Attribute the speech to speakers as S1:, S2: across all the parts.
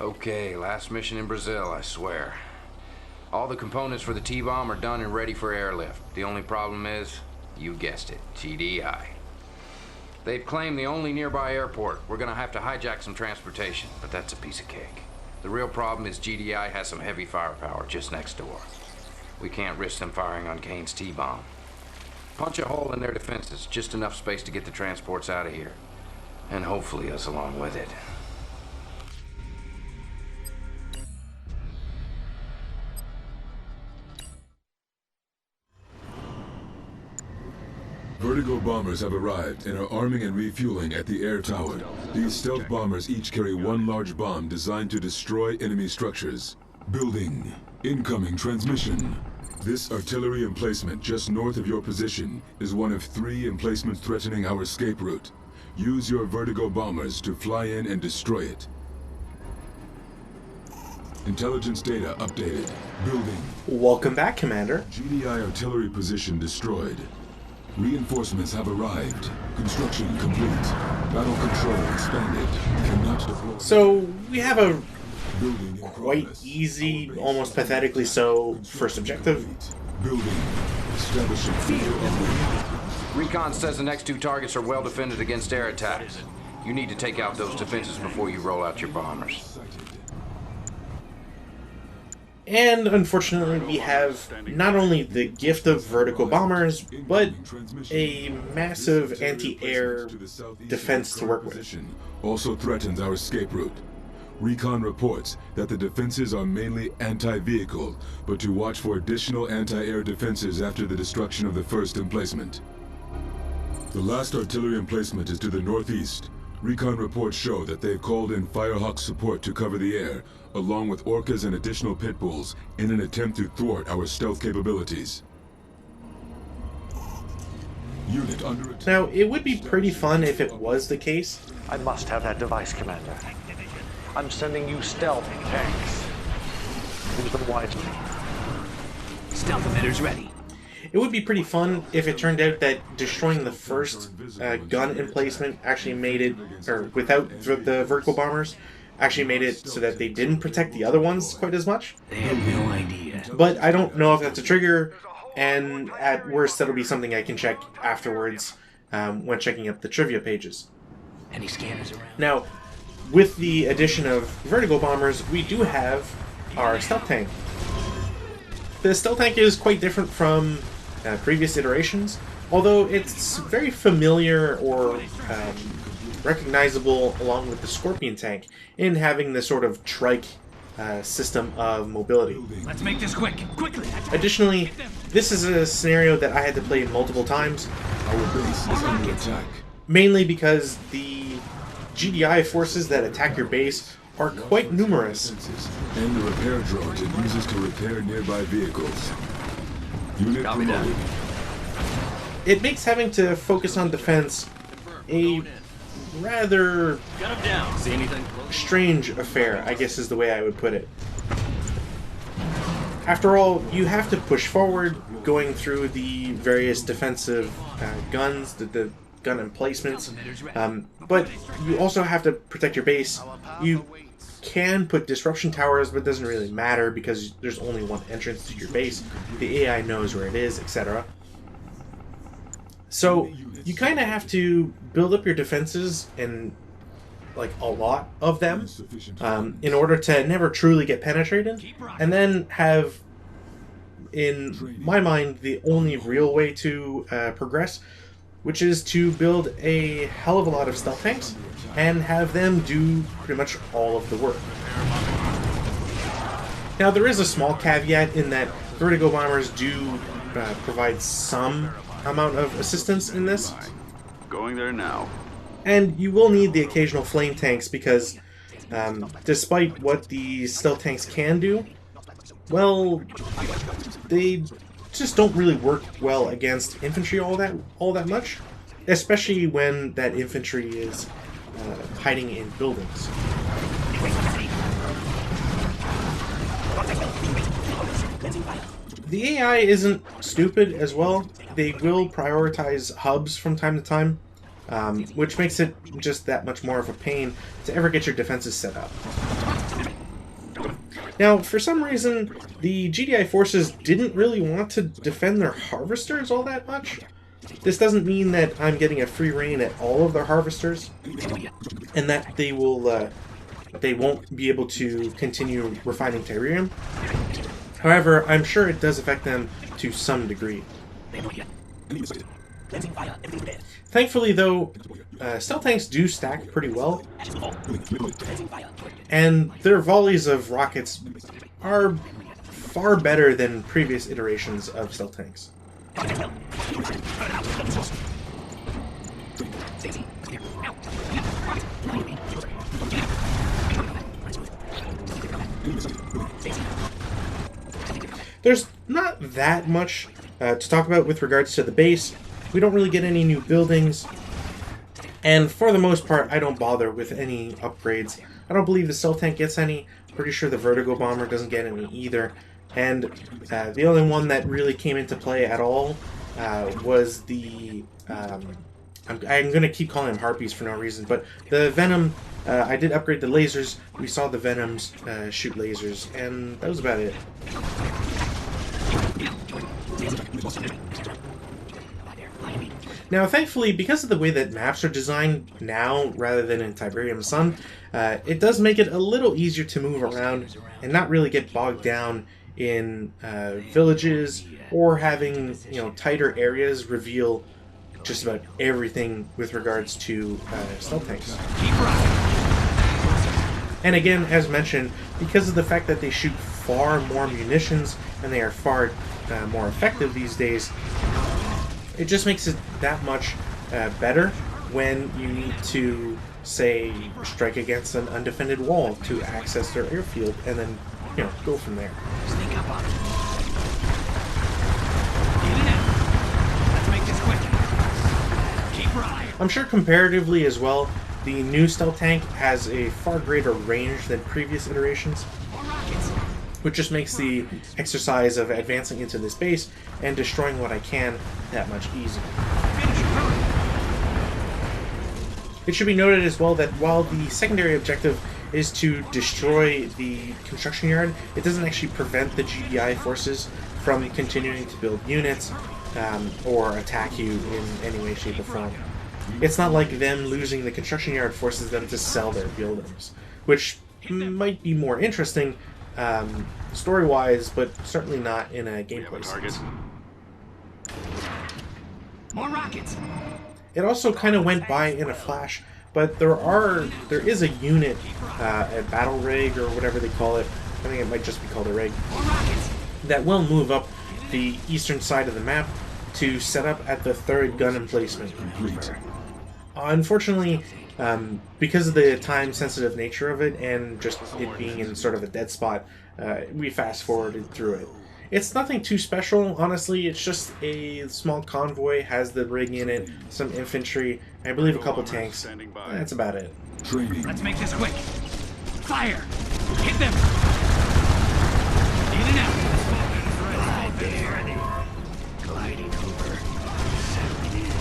S1: Okay, last mission in Brazil, I swear. All the components for the T-bomb are done and ready for airlift. The only problem is, you guessed it, GDI. They've claimed the only nearby airport. We're gonna have to hijack some transportation, but that's a piece of cake. The real problem is GDI has some heavy firepower just next door. We can't risk them firing on Kane's T-bomb. Punch a hole in their defenses, just enough space to get the transports out of here. And hopefully us along with it.
S2: Vertigo bombers have arrived and are arming and refueling at the air tower. These stealth bombers each carry one large bomb designed to destroy enemy structures. Building. Incoming transmission. This artillery emplacement just north of your position is one of 3 emplacements threatening our escape route. Use your Vertigo bombers to fly in and destroy it. Intelligence data updated. Building.
S3: Welcome back, Commander.
S2: GDI artillery position destroyed. Reinforcements have arrived. Construction complete. Battle control expanded. Cannot deploy.
S3: So, we have a quite easy, almost pathetically so, first objective.
S2: Building. Establishing field.
S1: Recon says the next 2 targets are well defended against air attacks. You need to take out those defenses before you roll out your bombers.
S3: And unfortunately, we have not only the gift of vertical bombers, but a massive anti-air defense to work with.
S2: Also threatens our escape route. Recon reports that the defenses are mainly anti-vehicle, but to watch for additional anti-air defenses after the destruction of the first emplacement. The last artillery emplacement is to the northeast. Recon reports show that they've called in Firehawk support to cover the air, along with orcas and additional pit bulls, in an attempt to thwart our stealth capabilities. Unit under attack.
S3: Now, it would be pretty fun if it was the case.
S4: I must have that device, Commander. I'm sending you stealth tanks. Use them wisely.
S5: Stealth emitters ready.
S3: It would be pretty fun if it turned out that destroying the first gun emplacement actually made it, or without the vertical bombers, actually made it so that they didn't protect the other ones quite as much.
S5: They have no idea.
S3: But I don't know if that's a trigger, and at worst that'll be something I can check afterwards when checking up the trivia pages.
S5: Any scanners around?
S3: Now, with the addition of vertical bombers, we do have our stealth tank. The stealth tank is quite different from previous iterations, although it's very familiar or recognizable along with the Scorpion tank in having this sort of trike system of mobility.
S5: Let's make this quick. Quickly.
S3: Additionally, this is a scenario that I had to play multiple times,
S2: Our base is under attack.
S3: mainly because the GDI forces that attack your base are quite numerous.
S2: And the repair drones it uses to repair nearby vehicles. Unit
S5: Copy that.
S2: promoted.
S3: It makes having to focus on defense a rather
S5: Got him down. See anything?
S3: strange affair, I guess is the way I would put it. After all, you have to push forward, going through the various defensive guns, the gun emplacements, but you also have to protect your base. You can put disruption towers, but it doesn't really matter because there's only one entrance to your base. The AI knows where it is, etc. So you kind of have to build up your defenses, and like a lot of them, in order to never truly get penetrated, and then have, in my mind, the only real way to progress, which is to build a hell of a lot of stealth tanks and have them do pretty much all of the work. Now, there is a small caveat in that vertigo bombers do provide some amount of assistance in this.
S6: Going there now.
S3: And you will need the occasional flame tanks because, despite what the stealth tanks can do, well, they just don't really work well against infantry all that much, especially when that infantry is hiding in buildings. The AI isn't stupid as well. They will prioritize hubs from time to time, which makes it just that much more of a pain to ever get your defenses set up. Now, for some reason, the GDI forces didn't really want to defend their harvesters all that much. This doesn't mean that I'm getting a free reign at all of their harvesters, and that they will, they won't be able to continue refining Tiberium. However, I'm sure it does affect them to some degree. Thankfully, though, stealth tanks do stack pretty well, and their volleys of rockets are far better than previous iterations of stealth tanks. There's not that much to talk about with regards to the base. We don't really get any new buildings, and for the most part, I don't bother with any upgrades. I don't believe the stealth tank gets any. Pretty sure the Vertigo Bomber doesn't get any either. And the only one that really came into play at all was the... I'm going to keep calling them Harpies for no reason, but the Venom, I did upgrade the lasers. We saw the Venoms shoot lasers, and that was about it. Now, thankfully, because of the way that maps are designed now rather than in Tiberium Sun, it does make it a little easier to move around and not really get bogged down in villages or having, you know, tighter areas reveal just about everything with regards to stealth tanks. And again, as mentioned, because of the fact that they shoot far more munitions and they are far more effective these days, it just makes it that much better when you need to, say, strike against an undefended wall to access their airfield and then, you know, go from there.
S5: Sneak up on him. Get it out. Let's make this quick. Keep right.
S3: I'm sure comparatively as well, the new stealth tank has a far greater range than previous iterations, which just makes the exercise of advancing into this base and destroying what I can that much easier. It should be noted as well that while the secondary objective is to destroy the construction yard, it doesn't actually prevent the GDI forces from continuing to build units or attack you in any way, shape, or form. It's not like them losing the construction yard forces them to sell their buildings, which might be more interesting story-wise, but certainly not in a gameplay sense.
S5: More rockets.
S3: It also kind of went by in a flash, but there is a unit, a battle rig or whatever they call it. I think it might just be called a rig, that will move up the eastern side of the map to set up at the third gun emplacement. Unfortunately, because of the time-sensitive nature of it and just it being in sort of a dead spot, we fast-forwarded through it. It's nothing too special, honestly. It's just a small convoy, has the rig in it, some infantry, I believe a couple tanks. That's about it.
S2: Training.
S5: Let's make this quick. Fire! Hit them! In and out. Glide there. Gliding over.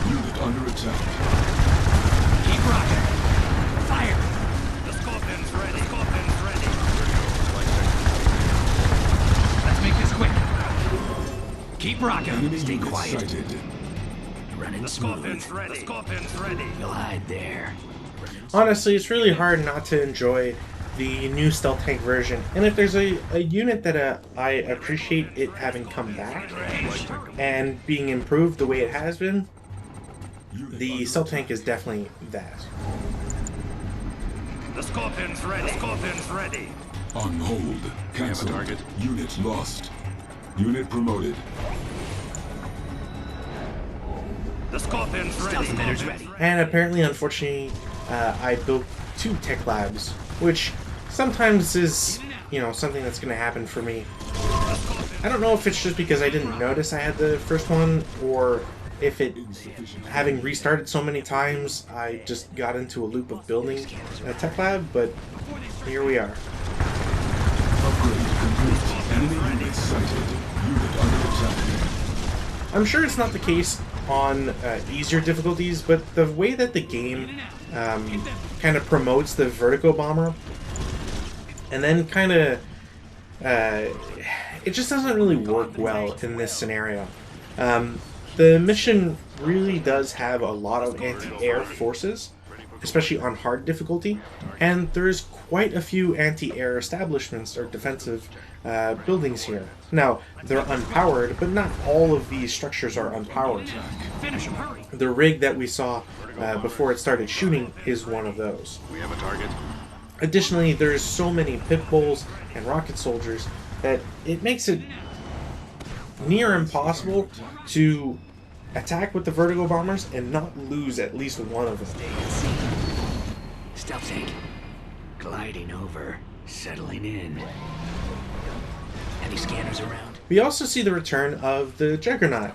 S2: Unit under attack.
S5: Keep rocking. Fire! The Scorpion's ready. Scorpion's ready. Let's make this quick. Keep rocking.
S2: Enemy
S5: Stay
S2: unit
S5: quiet.
S2: sighted.
S5: Running smooth.
S6: ready. The Scorpion's ready.
S5: Glide there.
S3: Honestly, it's really hard not to enjoy the new stealth tank version, and if there's a unit that I appreciate it having come back and being improved the way it has been, the stealth tank is definitely that.
S6: The Scorpion's ready. The Scorpion's ready.
S2: On hold. Cancel.
S6: target.
S2: Unit lost. Unit promoted.
S6: The Scorpion's ready.
S5: Stealth emitters ready.
S3: And apparently, unfortunately, I built 2 tech labs, which sometimes is, you know, something that's going to happen for me. I don't know if it's just because I didn't notice I had the first one, or if it, having restarted so many times, I just got into a loop of building a tech lab, but here we are.
S2: Upgrade complete. Enemy unit sighted. Unit under attack.
S3: I'm sure it's not the case on easier difficulties, but the way that the game kind of promotes the Vertigo Bomber, and then kind of it just doesn't really work well in this scenario. The mission really does have a lot of anti-air forces, especially on hard difficulty, and there's quite a few anti-air establishments or defensive buildings here. Now, they're unpowered, but not all of these structures are unpowered.
S5: Finish him, hurry!
S3: The rig that we saw before it started shooting is one of those.
S6: We have a target.
S3: Additionally, there's so many pit bulls and rocket soldiers that it makes it near impossible to attack with the Vertigo bombers and not lose at least one of them.
S5: Stealth tank. Gliding over. Settling in. Any scanners around?
S3: We also see the return of the Juggernaut.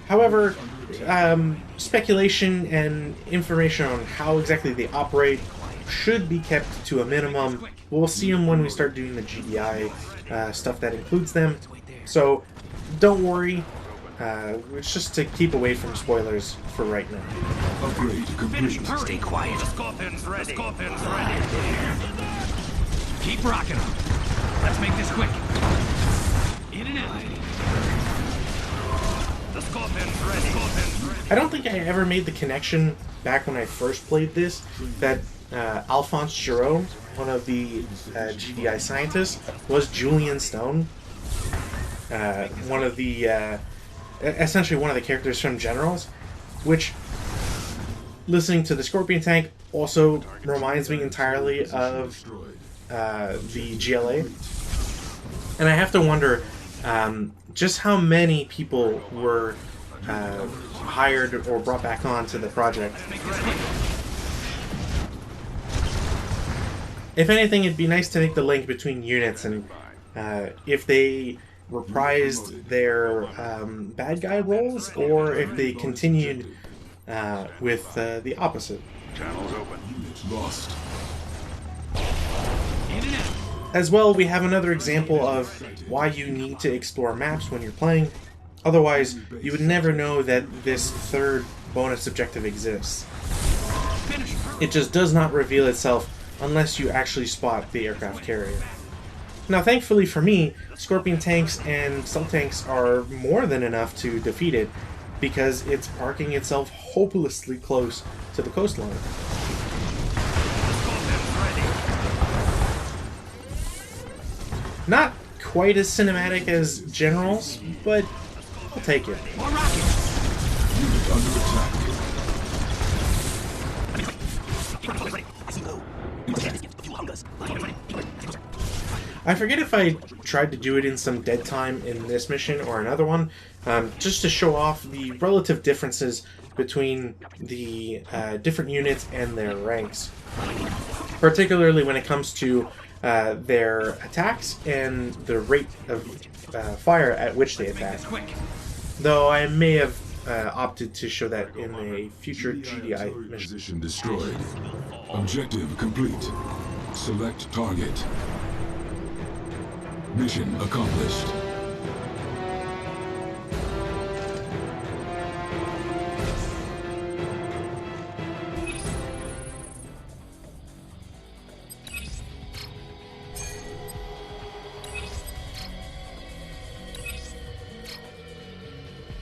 S3: However, speculation and information on how exactly they operate should be kept to a minimum. We'll see them when we start doing the GDI stuff that includes them. So don't worry. It's just to keep away from spoilers for right now.
S2: Upgrade complete.
S5: Stay quiet.
S6: The Scorpion's ready. The Scorpion's ready.
S5: Keep rocking them. Let's make this quick. In and out.
S6: The Scorpion's ready. Scorpion's ready.
S3: I don't think I ever made the connection back when I first played this that Alphonse Giraud, one of the GDI scientists, was Julian Stone, one of the essentially one of the characters from Generals, which, listening to the Scorpion tank, also reminds me entirely of the GLA. And I have to wonder just how many people were hired or brought back on to the project. If anything, it'd be nice to make the link between units, and if they reprised their bad guy roles, or if they continued with the opposite.
S6: Channels open.
S2: Unit lost.
S5: In and out.
S3: As well, we have another example of why you need to explore maps when you're playing. Otherwise, you would never know that this third bonus objective exists.
S5: Finish him, hurry!
S3: It just does not reveal itself unless you actually spot the aircraft carrier. Now, thankfully for me, Scorpion tanks and stealth tanks are more than enough to defeat it, because it's parking itself hopelessly close to the coastline. Not quite as cinematic as Generals, but I'll take it.
S5: More rockets!
S2: Unit under attack.
S3: I forget if I tried to do it in some dead time in this mission or another one, just to show off the relative differences between the different units and their ranks, particularly when it comes to their attacks and the rate of fire at which they attack.
S5: Quick!
S3: Though I may have opted to show that in a future GDI mission.
S2: Position destroyed. Objective complete. Select target. Mission accomplished.